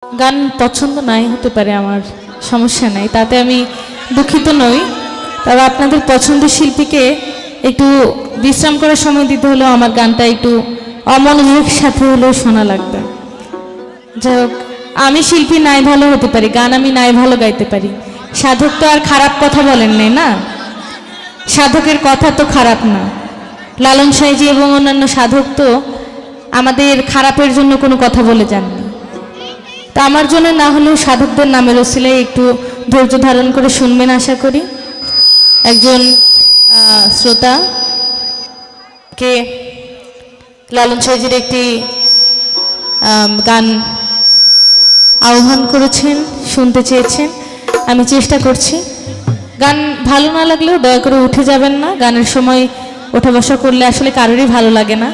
গান পছন্দ নাই হতে পারে, আমার সমস্যা নাই, তাতে আমি দুঃখিত নই। তবে আপনাদের পছন্দের শিল্পীকে একটু বিশ্রাম করার সময় দিতে হলেও আমার গানটা একটু অমনোযোগের সাথে হলেও শোনা লাগবে। যাই হোক, আমি শিল্পী নাই ভালো হতে পারি, গান আমি নাই ভালো গাইতে পারি, সাধক তো আর খারাপ কথা বলেন নাই না, সাধকের কথা তো খারাপ না। লালন সাইজি এবং অন্যান্য সাধক তো আমাদের খারাপের জন্য কোনো কথা বলে যাননি। তা আমার জন্য না হলেও সাধকদের নামের ওসিলায় একটু ধৈর্য ধারণ করে শুনবেন আশা করি। একজন শ্রোতা কে লালন সাইজির একটি গান আহ্বান করেছেন, শুনতে চেয়েছেন, আমি চেষ্টা করছি। গান ভালো না লাগলেও দয়া করে উঠে যাবেন না, গানের সময় ওঠা বসা করলে আসলে কারোরই ভালো লাগে না।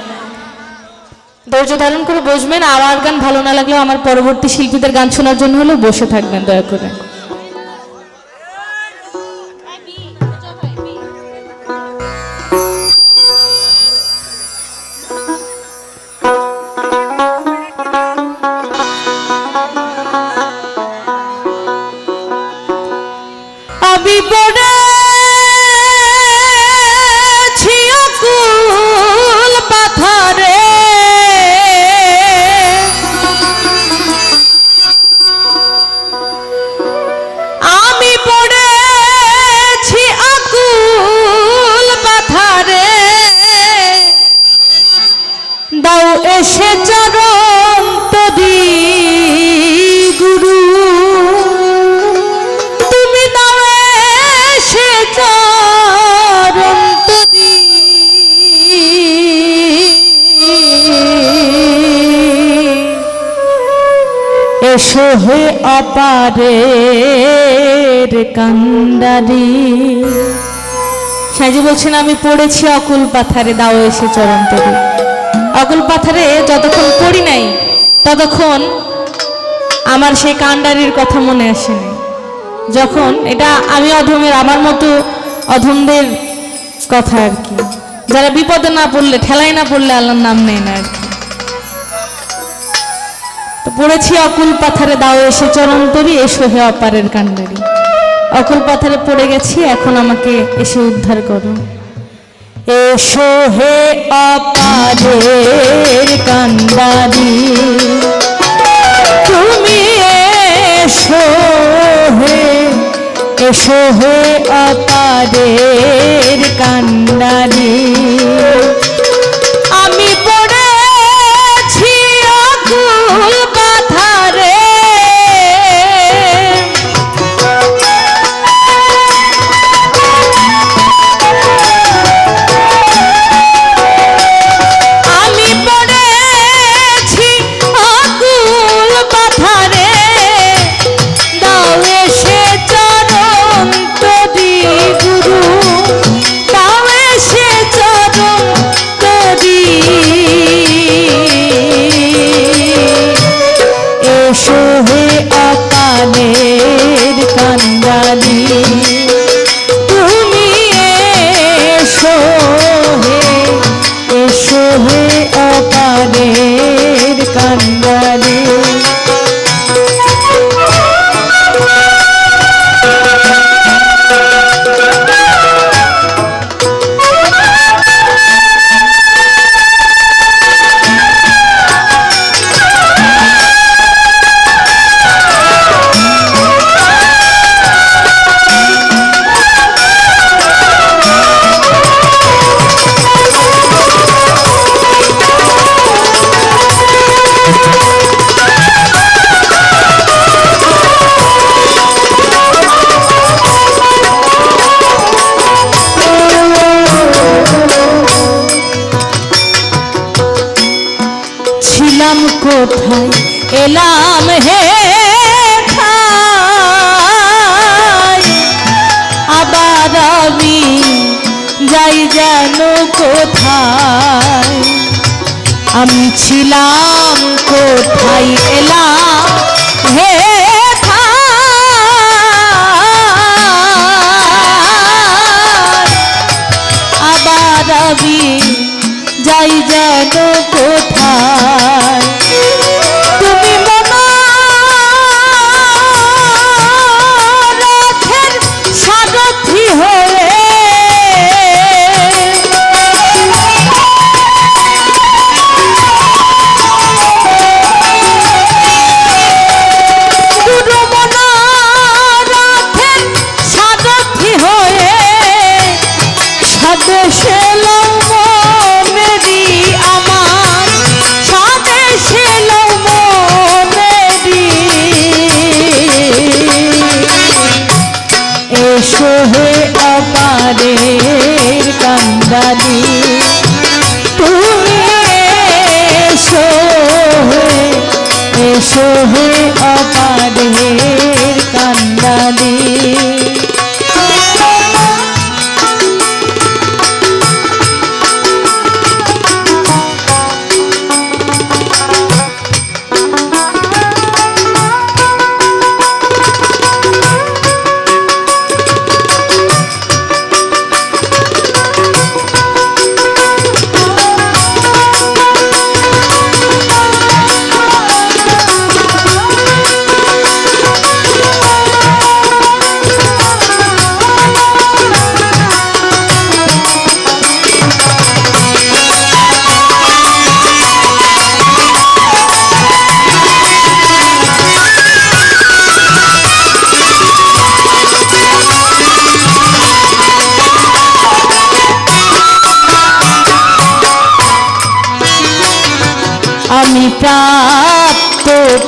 ধৈর্য ধারণ করে বসবেন, আমার গান ভালো না লাগলেও আমার পরবর্তী শিল্পীদের গান শোনার জন্য হলেও বসে থাকবেন দয়া করে। আমি পড়েছি অকুল পাথরে, আমি পড়েছি অকুল পাথরে, দাও এসে চরণ তরি গুরু, তুমি দাও এসে চরণ তরি, এসো হে অপারের কান্ডারি। সাইজি বলছেন আমি পড়েছি অকুল পাথারে, দাও এসে চরণ তরি। অকুল পাথারে যতক্ষণ পড়ি নাই ততক্ষণ আমার সেই কান্ডারির কথা মনে আসেনি। যখন এটা আমি অধমের, আমার মতো অধমদের কথা আর কি, যারা বিপদে না পড়লে, ঠেলায় না পড়লে আল্লাহর নাম নেয় না আর কি। তো পড়েছি অকুল পাথারে, দাও এসে চরণ তরি, এসো হে অপারের কান্ডারি। অকুল পাথারে পড়ে গেছি, এখন আমাকে এসে উদ্ধার করো। এসো হে অপারের কান্ডারি, তুমি এসো হে, এসো হে অপারের কান্ডারি। আমি পড়েছি অকুল পাথারে, আমি পড়েছি অকুল পাথারে, দাও এসে চরণ তরি গুরু, দাও এসে চরণ তরি, এসো হে অকালের কান্ডারি, তুমি এসো হে, এসো হে অকালের কান্ডারি। ছিলাম কোথায় এলাম হে খাই, আবার আমি যাই যেন কোথায়, আমি ছিলাম কোথায় এলাম হে খাই, আবার আমি যাই যেন কোথায়, তুমি মনা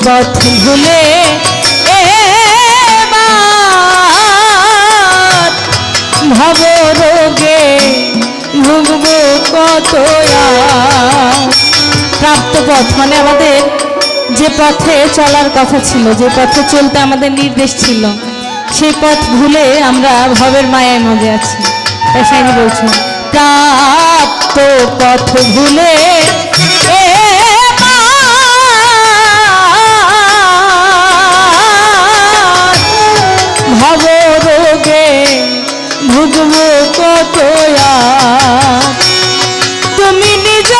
পথ ভুলে এবার ভব রোগে ভুগবো কত প্রাপ্ত পথ মানে আমাদের যে পথে চলার কথা ছিল, যে পথে চলতে আমাদের নির্দেশ ছিল, সেই পথ ভুলে আমরা ভবের মায়ায় মজে আছি। তাই সাইনি বলছে প্রাপ্ত পথ ভুলে ভব রোগে ভুগবো কত তুমি নিজ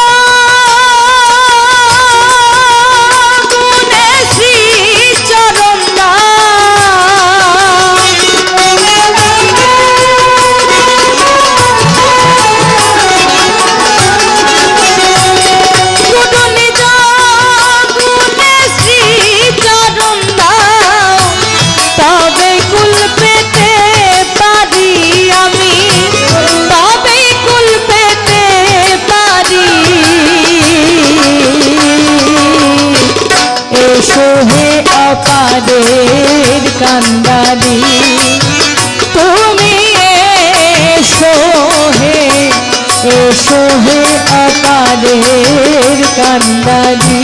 অপারের কান্দারি তুমি এসো হে অপারের কান্দারি।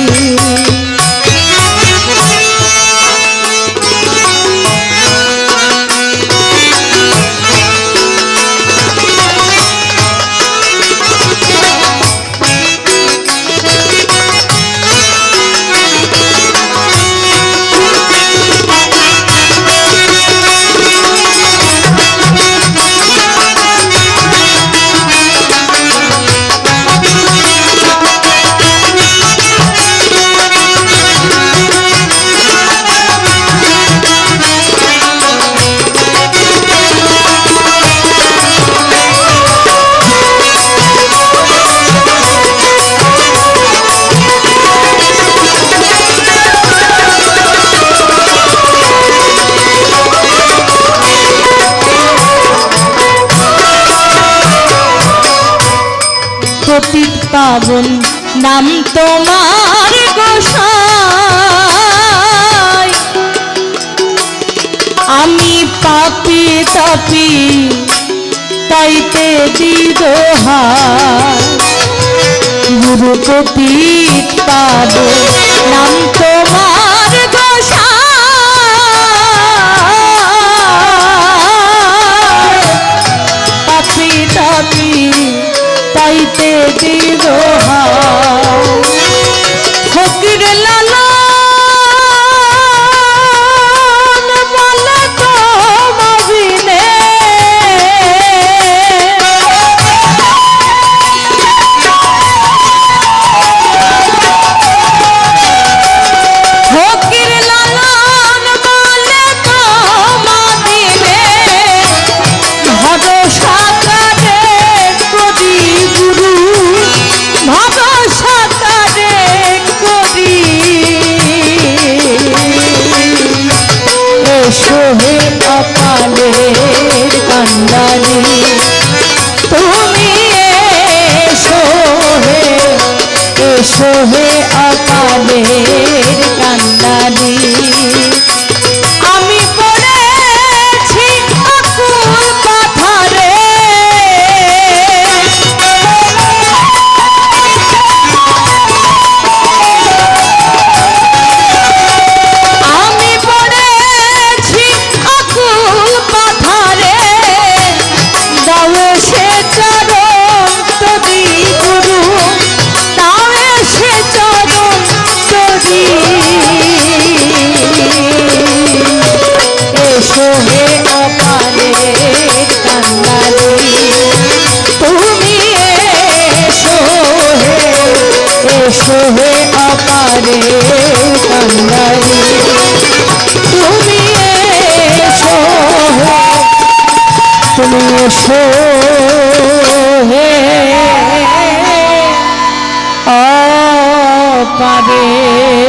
পতিত পাবন নাম তোমার গোসাই, আমি পাপি তাপি তাইতে দিদোহাই। গুরু পতিত পাবন নাম তোমার গোসাই, পাপি তাপি তাইতে দিদোহাই। ফকির লালন বলে তো মবিনে ফকির লালন বলে তো মবিনে ভরসা করে করি গুরু ভরসা করে করি। এসো হে অপারের কান্দারি তুমি এসো হে অপারের কান্দারি। আমি পড়েছি আকুল পাথরে আমি পড়েছি আকুল পাথরে দাও সে চরণ তরি গুরু দাও সে চরণ তরি। এসো হে অপারের কান্দারি তুমি এসো হে অপারের কান্দারি তুমি এসো হে অপারের